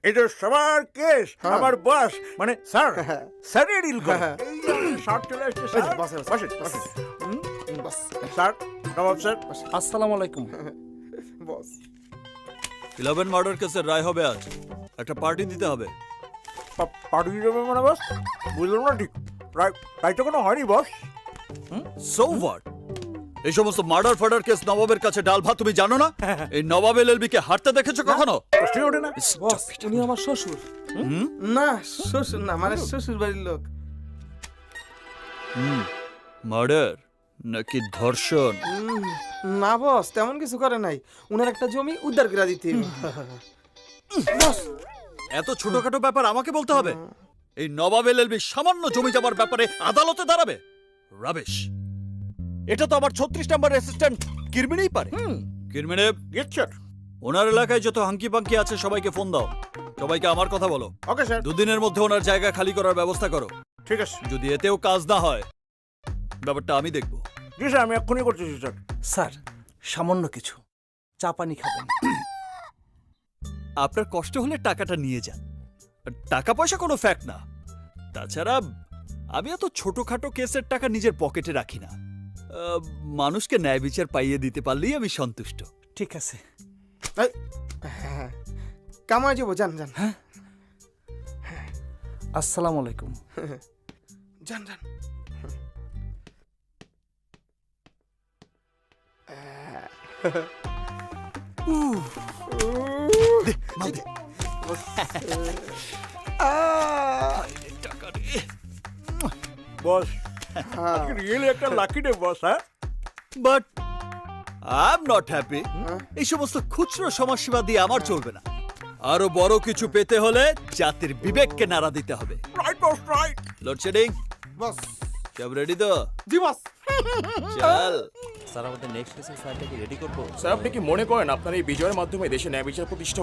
এটা সবার কেস আমার বস মানে স্যার স্যারই ডিল করে শর্ট চলে আসছে স্যার বসেন বস স্যার নবাব স্যার আসসালামু আলাইকুম। বস 11 মার্ডার কেসের রায় হবে আজ। একটা পার্টি দিতে হবে। পাঠিয়ে দেবে মানে বস বুঝলাম না ঠিক রাই তো কোনো হয়নি বস সো হোয়াট? এই সমস্ত মার্ডার ফার্ডার কেস নবাবের কাছে ডাল ভাত তুমি জানো না? এই নবাব এলএলবি কে হাঁটতে দেখেছো কখনো? কষ্টই ওঠে না বস উনি আমার শ্বশুর। না শ্বশুর না মানে শ্বশুর বাড়ির লোক। মার্ডার নাকি ধর্ষণ? না বস তেমন কিছু করে নাই, উনার একটা জমি উদ্ধার করে দিতে হবে। বস এত ছোটখাটো ব্যাপার আমাকে বলতে হবে? এই নবাব এলএলবি সামান্য জমি জমার ব্যাপারে আদালতে দাঁড়াবে? রাবিশ! এটা তো আমার 36 নম্বর অ্যাসিস্ট্যান্ট কিরমিনেই পারে। কিরমিনে, ইয়েস স্যার ওনার এলাকায় যত হাঙ্কি পাঙ্কি আছে সবাইকে ফোন দাও। সবাইকে আমার কথা বলো। ওকে স্যার দুদিনের মধ্যে ওনার জায়গা খালি করার ব্যবস্থা করো। ঠিক আছে যদি এতেও কাজ না হয় ব্যাপারটা আমি দেখব। জি স্যার আমি এক্ষুনি করতেছি স্যার স্যার সামান্য কিছু চা পানি খাবেন? আপনার কষ্ট হলে টাকাটা নিয়ে যান। টাকা পয়সা কোনো ফ্যাক্ট না। তাছাড়া আমি এত ছোটখাটো কেসের টাকা নিজের পকেটে রাখি না। মানুষকে ন্যায় বিচার পাইয়ে দিতে পারলেই আমি সন্তুষ্ট। ঠিক আছে। কামাই যাবো, যান যান আসসালামু আলাইকুম। যান যান। মাল দে। টাকা রে। বস রিয়েলি একটা লাকি ডে বস হ্যাঁ but I am not happy. এই সমস্ত খুচরো সমাজসেবা দিয়ে আমার চলবে না। আরো বড় কিছু পেতে হলে জাতির বিবেককে নাড়া দিতে হবে। রাইট বস রাইট লোডশেডিং বস সব রেডি তো? জি বস। চল। স্যার আমাদের নেক্সট কেসের ফাইলটাকে রেডি করবো। স্যার আপনি কি মনে করেন আপনার এই বিজয়ের মাধ্যমে দেশে ন্যায় বিচার প্রতিষ্ঠা হলো?